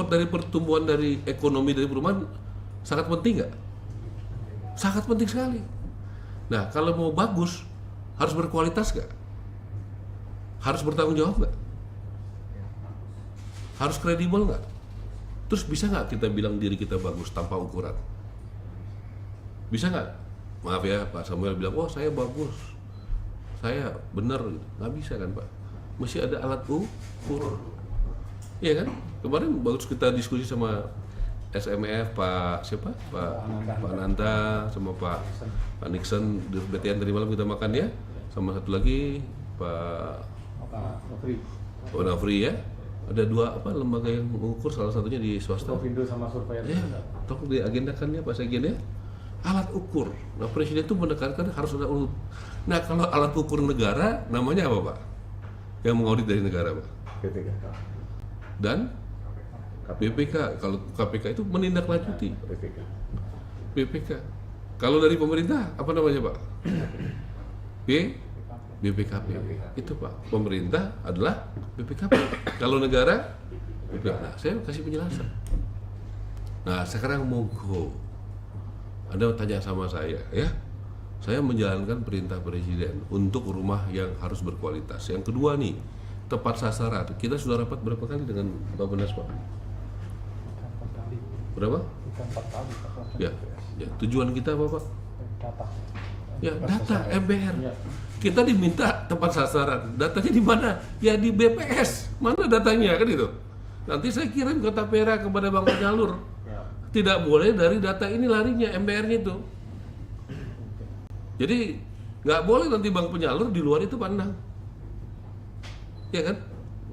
dampak dari pertumbuhan dari ekonomi dari perumahan sangat penting nggak? Sangat penting sekali. Nah, kalau mau bagus harus berkualitas nggak? Harus bertanggung jawab nggak? Harus kredibel nggak? Terus bisa nggak kita bilang diri kita bagus tanpa ukuran? Bisa nggak? Maaf ya, Pak Samuel bilang, oh saya bagus, saya benar, nggak bisa kan Pak? Mesti ada alat ukur, iya kan? Kemarin bagus kita diskusi sama SMF Pak siapa? Pak Nanta sama Pak Nixon di BTN tadi malam kita makan ya, sama satu lagi Pak Nafri ya. Ada dua lembaga yang mengukur, salah satunya di swasta. Provindo sama Surveyor. Ya, tolong diagendakan ya Pak Sekjen ya. Alat ukur. Nah Presiden itu menekankan harus ada urut. Nah kalau alat ukur negara namanya apa Pak? Yang mengaudit dari negara Pak? BPK. Dan BPK. Kalau KPK itu menindaklanjuti. BPK. Kalau dari pemerintah apa namanya Pak? BPKP. Itu Pak. Pemerintah adalah BPKP. Kalau negara BPK. Nah, saya kasih penjelasan. Nah, sekarang monggo. Anda tanya sama saya ya. Saya menjalankan perintah Presiden untuk rumah yang harus berkualitas. Yang kedua nih, tepat sasaran. Kita sudah rapat berapa kali dengan Bappenas Pak? Berapa? 4 kali. Ya. Tujuan kita apa Pak? Data. Ya, data MBR. Kita diminta tepat sasaran. Datanya di mana? Ya di BPS. Mana datanya kan itu? Nanti saya kirim ke Tapera kepada Bank Penyalur. Tidak boleh dari data ini larinya MBR-nya itu. Jadi nggak boleh nanti Bank Penyalur di luar itu pandang. Ya kan?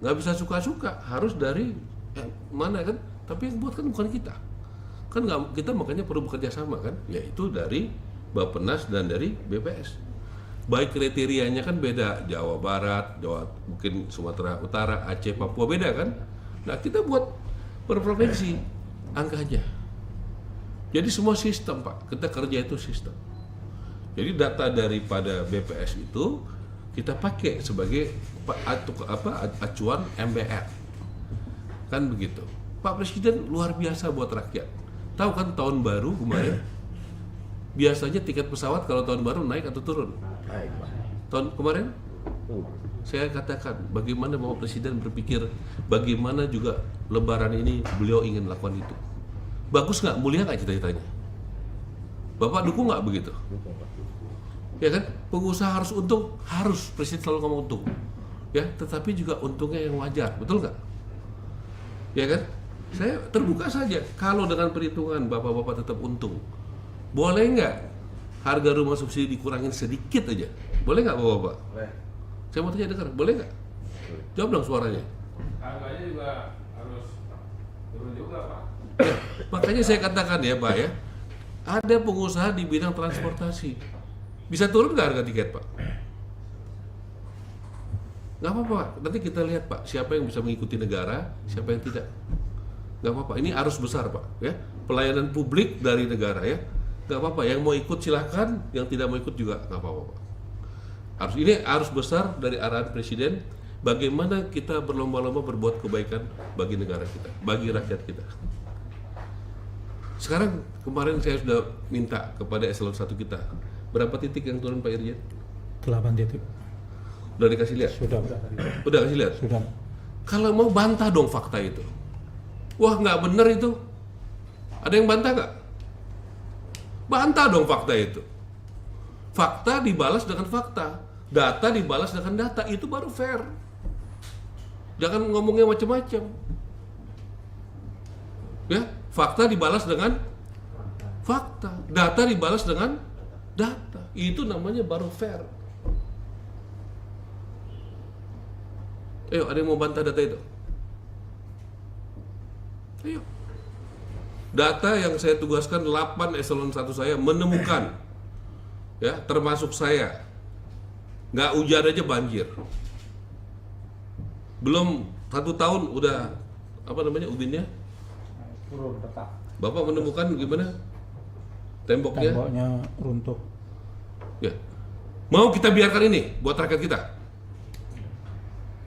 Nggak bisa suka-suka. Harus dari mana kan? Tapi yang buat kan bukan kita. Kan nggak, kita makanya perlu bekerja sama kan? Yaitu dari Bappenas dan dari BPS. Baik kriterianya kan beda, Jawa Barat, Jawa mungkin Sumatera Utara, Aceh, Papua beda kan? Nah kita buat per provinsi angkanya. Jadi semua sistem Pak, kita kerja itu sistem. Jadi data daripada BPS itu kita pakai sebagai acuan MBR. Kan begitu. Pak Presiden luar biasa buat rakyat. Tahu kan tahun baru kemarin? Biasanya tiket pesawat kalau tahun baru naik atau turun? Naik, Pak. Tahun kemarin? Saya katakan bagaimana Bapak Presiden berpikir bagaimana juga Lebaran ini beliau ingin lakukan itu. Bagus nggak? Mulia nggak cita-citanya? Bapak dukung nggak begitu? Ya kan? Pengusaha harus untung, harus Presiden selalu ngomong untung. Ya, tetapi juga untungnya yang wajar, betul nggak? Ya kan? Saya terbuka saja. Kalau dengan perhitungan Bapak-bapak tetap untung, boleh nggak harga rumah subsidi dikurangin sedikit aja? Boleh nggak Bapak-bapak? Boleh. Saya mau tanya dengar, boleh nggak? Jawab dong suaranya. Harganya juga harus turun juga Pak. Ya, makanya saya katakan ya Pak ya, ada pengusaha di bidang transportasi. Bisa turun nggak harga tiket Pak? Nggak apa-apa Pak, nanti kita lihat Pak, siapa yang bisa mengikuti negara, siapa yang tidak. Nggak apa-apa, ini arus besar Pak ya, pelayanan publik dari negara ya. Nggak apa-apa, yang mau ikut silahkan, yang tidak mau ikut juga nggak apa-apa Pak. Ini arus besar dari arahan Presiden, bagaimana kita berlomba-lomba berbuat kebaikan bagi negara kita, bagi rakyat kita. Sekarang kemarin saya sudah minta kepada eselon 1 kita, berapa titik yang turun Pak Irjen? 8 titik. Udah dikasih lihat? Sudah. Udah kasih lihat? Sudah. Kalau mau bantah dong fakta itu. Wah nggak bener itu. Ada yang bantah nggak? Bantah dong fakta itu. Fakta dibalas dengan fakta, data dibalas dengan data, itu baru fair. Jangan ngomongnya macam-macam. Ya, fakta dibalas dengan fakta, data dibalas dengan data. Itu namanya baru fair. Ayo, ada yang mau bantah data itu? Ayo. Data yang saya tugaskan 8 eselon 1 saya menemukan, ya termasuk saya, nggak hujan aja banjir. Belum 1 tahun udah ubinnya. Turun tetap. Bapak menemukan gimana? Temboknya runtuh. ya. Mau kita biarkan ini buat rakyat kita?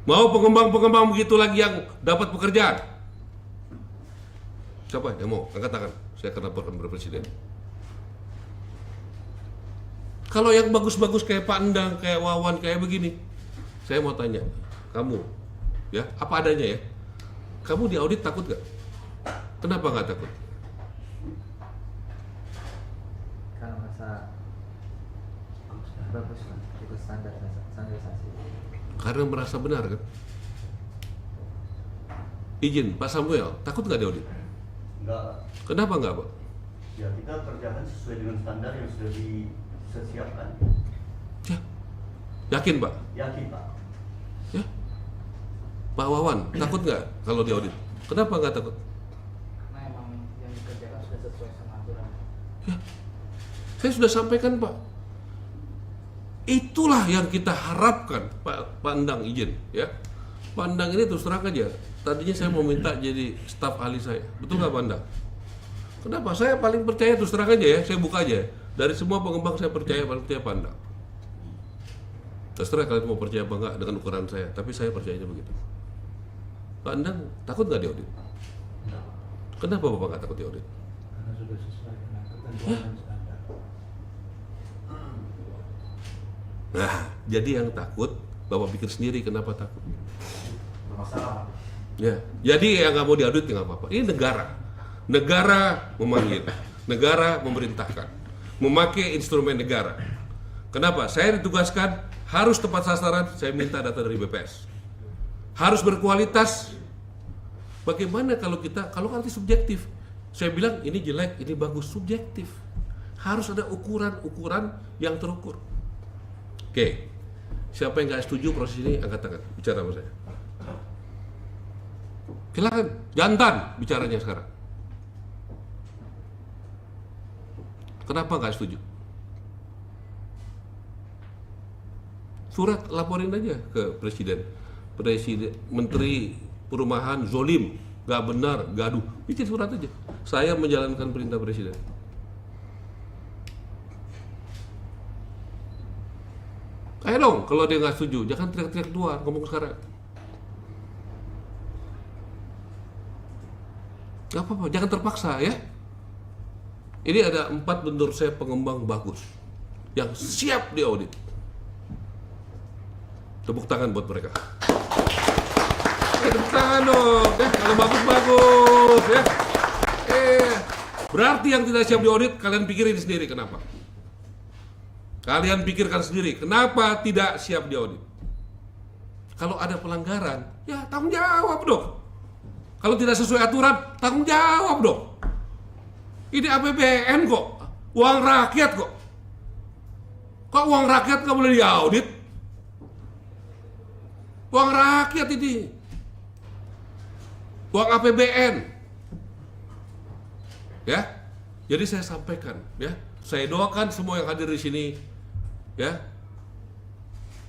Mau pengembang-pengembang begitu lagi yang dapat pekerjaan? Siapa yang mau? Angkat tangan. Saya akan laporkan kepada Presiden. Kalau yang bagus-bagus kayak Pak Endang, kayak Wawan, kayak begini, saya mau tanya, kamu, ya, apa adanya ya? Kamu diaudit takut gak? Kenapa nggak takut? Karena merasa bagus lah, itu standarisasi. Karena merasa benar kan? Izin, Pak Samuel, takut nggak diaudit? Enggak, Kenapa nggak, Pak? ya kita kerjakan sesuai dengan standar yang sudah disiapkan. Ya, yakin Pak? Yakin Pak. Ya, Pak Wawan, takut nggak kalau diaudit? Kenapa nggak takut? Karena emang yang dikerjakan sudah sesuai sama aturan. Ya, saya sudah sampaikan Pak. Itulah yang kita harapkan, Pak Endang izin, ya. Pak Endang ini terus terang aja. Tadinya saya mau minta jadi staf ahli saya, betul nggak Pak Endang? Kenapa? Saya paling percaya terus terang aja ya, saya buka aja. Dari semua pengembang saya paling percaya Pak Endang. Terserah kalian mau percaya apa enggak dengan ukuran saya, tapi saya percayanya begitu. Pak Endang takut nggak diaudit? Kenapa Bapak nggak takut diaudit? Karena sudah sesuai dengan ketentuan dan standar. Nah, jadi yang takut, Bapak pikir sendiri kenapa takut. Bermasalah. Ya, jadi yang nggak mau diaudit ya nggak apa-apa. Ini negara memanggil, negara memerintahkan, memakai instrumen negara. Kenapa? Saya ditugaskan harus tepat sasaran. Saya minta data dari BPS. Harus berkualitas. Bagaimana kalau nanti subjektif? Saya bilang ini jelek, ini bagus, subjektif. Harus ada ukuran yang terukur. Oke, siapa yang nggak setuju proses ini angkat tangan, bicara sama saya. Silakan, jantan bicaranya sekarang. Kenapa nggak setuju? Surat laporin aja ke Presiden. Menteri Perumahan zolim, nggak benar, gaduh. Bikin surat aja. Saya menjalankan perintah Presiden. Ayo dong, kalau dia nggak setuju, jangan teriak-teriak keluar, ngomong sekarang. Gak apa-apa, jangan terpaksa ya. Ini ada 4 menurut saya pengembang bagus yang siap diaudit. Tepuk tangan buat mereka. Tepuk tangan dong, ya, kalau bagus-bagus ya. Berarti yang tidak siap diaudit, kalian pikirin sendiri kenapa. Kalian pikirkan sendiri, kenapa tidak siap diaudit? Kalau ada pelanggaran, ya tanggung jawab dong. Kalau tidak sesuai aturan, tanggung jawab dong. Ini APBN kok, uang rakyat kok. Kok uang rakyat nggak boleh diaudit? Uang rakyat ini, uang APBN. Ya, jadi saya sampaikan, ya, saya doakan semua yang hadir di sini, ya,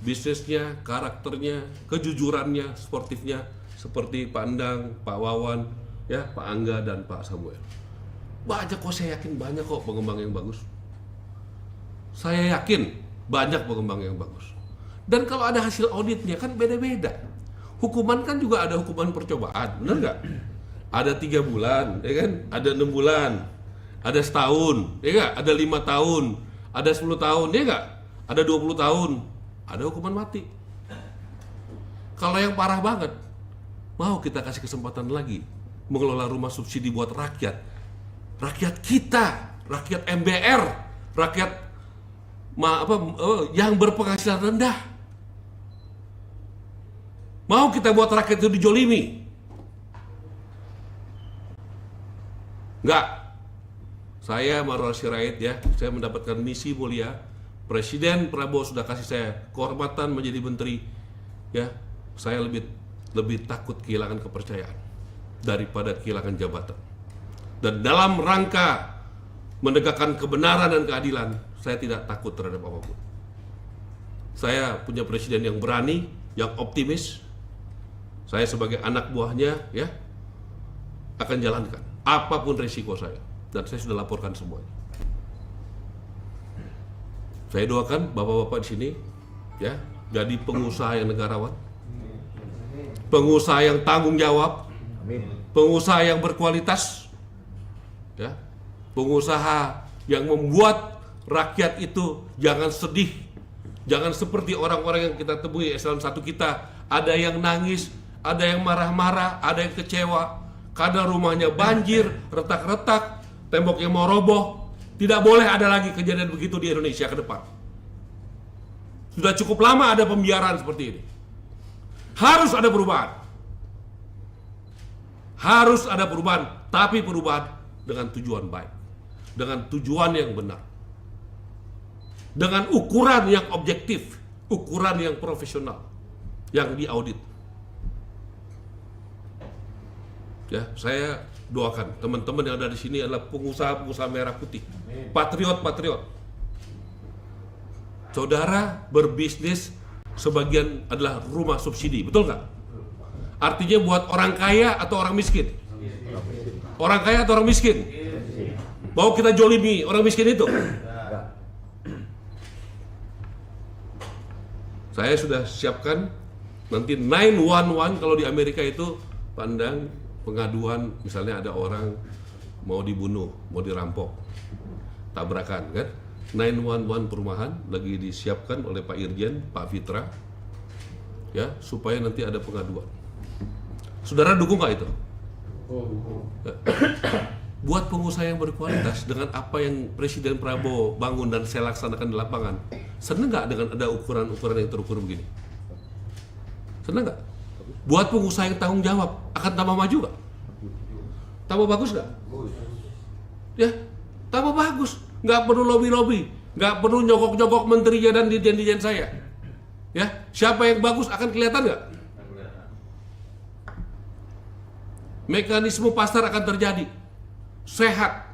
bisnisnya, karakternya, kejujurannya, sportifnya, seperti Pak Endang, Pak Wawan, ya, Pak Angga dan Pak Samuel. Banyak kok, saya yakin banyak kok pengembang yang bagus. Saya yakin banyak pengembang yang bagus. Dan kalau ada hasil auditnya kan beda-beda. Hukuman kan juga ada hukuman percobaan, benar nggak? Ada 3 bulan, ya kan? Ada 6 bulan, ada setahun, ya nggak? Ada 5 tahun, ada 10 tahun, ya nggak? Ada 20 tahun, ada hukuman mati. Kalau yang parah banget, mau kita kasih kesempatan lagi mengelola rumah subsidi buat rakyat kita, rakyat MBR, rakyat yang berpenghasilan rendah. Mau kita buat rakyat itu dijolimi? Enggak. Saya Marwar Sirait, ya, saya mendapatkan misi mulia. Presiden Prabowo sudah kasih saya kehormatan menjadi menteri, ya. Saya lebih takut kehilangan kepercayaan daripada kehilangan jabatan. Dan dalam rangka menegakkan kebenaran dan keadilan, saya tidak takut terhadap apapun. Saya punya presiden yang berani, yang optimis. Saya sebagai anak buahnya, ya, akan jalankan apapun resiko saya. Dan saya sudah laporkan semuanya. Saya doakan bapak-bapak di sini, ya, jadi pengusaha yang negarawan, pengusaha yang tanggung jawab, pengusaha yang berkualitas, ya, pengusaha yang membuat rakyat itu jangan sedih, jangan seperti orang-orang yang kita temui eselon 1 kita, ada yang nangis, ada yang marah-marah, ada yang kecewa, karena rumahnya banjir, retak-retak, temboknya mau roboh. Tidak boleh ada lagi kejadian begitu di Indonesia ke depan. Sudah cukup lama ada pembiaran seperti ini. Harus ada perubahan. Harus ada perubahan, tapi perubahan dengan tujuan baik, dengan tujuan yang benar, dengan ukuran yang objektif, ukuran yang profesional, yang diaudit. Ya, saya doakan teman-teman yang ada di sini adalah pengusaha-pengusaha merah putih, patriot-patriot. Saudara berbisnis sebagian adalah rumah subsidi, betul nggak? Artinya buat orang kaya atau orang miskin? Orang kaya atau orang miskin? Mau kita jolimi orang miskin itu? Saya sudah siapkan nanti 911 kalau di Amerika itu pandang pengaduan, misalnya ada orang mau dibunuh, mau dirampok, tabrakan kan? 911 perumahan lagi disiapkan oleh Pak Irjen, Pak Fitra, ya, supaya nanti ada pengaduan. Saudara dukung nggak itu? Buat pengusaha yang berkualitas dengan apa yang Presiden Prabowo bangun dan saya laksanakan di lapangan, seneng nggak dengan ada ukuran-ukuran yang terukur begini? Seneng nggak? Buat pengusaha yang tanggung jawab, akan tambah maju nggak? Tambah bagus nggak? Ya, tambah bagus. Nggak perlu lobby-lobby, nggak perlu nyogok-nyogok menterinya dan dirjen-dirjen saya. Ya, siapa yang bagus akan kelihatan nggak? Mekanisme pasar akan terjadi, sehat.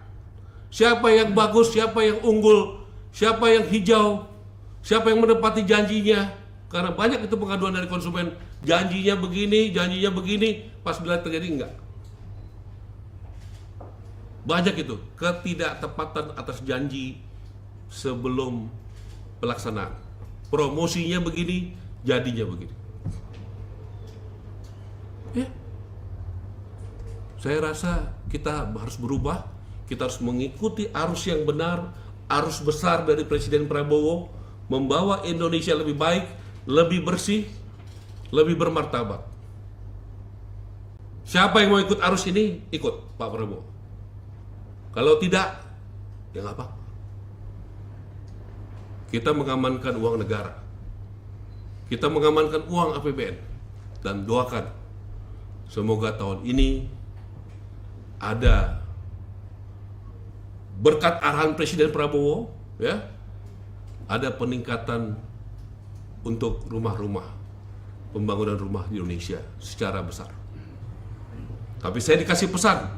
Siapa yang bagus, siapa yang unggul, siapa yang hijau, siapa yang menepati janjinya. Karena banyak itu pengaduan dari konsumen, janjinya begini, pas bila terjadi enggak. Banyak itu ketidaktepatan atas janji sebelum pelaksanaan. Promosinya begini, jadinya begini. Ya. Saya rasa kita harus berubah, kita harus mengikuti arus yang benar, arus besar dari Presiden Prabowo, membawa Indonesia lebih baik, lebih bersih, lebih bermartabat. Siapa yang mau ikut arus ini, ikut Pak Prabowo. Kalau tidak, ya nggak apa. Kita mengamankan uang negara, kita mengamankan uang APBN, dan doakan semoga tahun ini ada berkat arahan Presiden Prabowo, ya, ada peningkatan untuk rumah-rumah, pembangunan rumah di Indonesia secara besar. Tapi saya dikasih pesan,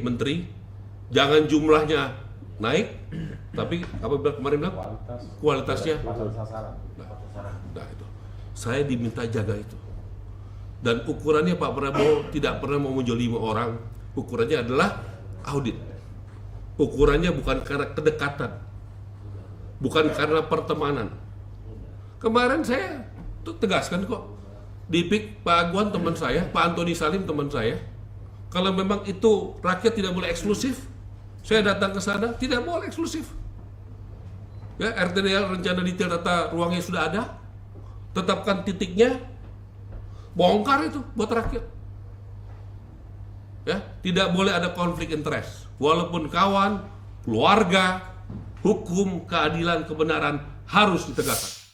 Menteri, jangan jumlahnya naik, tapi apa bilang kemarin bilang kualitasnya. Nah itu, saya diminta jaga itu. Dan ukurannya Pak Prabowo tidak pernah mau menjolimi orang. Ukurannya adalah audit. Ukurannya bukan karena kedekatan, bukan karena pertemanan. Kemarin saya tuh tegaskan kok, di PIK Pak Aguan teman saya, Pak Antoni Salim teman saya. Kalau memang itu rakyat tidak boleh eksklusif, saya datang ke sana, tidak boleh eksklusif. Ya, RTDL rencana detail tata ruangnya sudah ada, tetapkan titiknya, bongkar itu buat rakyat. Ya, tidak boleh ada konflik interest. Walaupun kawan, keluarga, hukum, keadilan, kebenaran harus ditegakkan.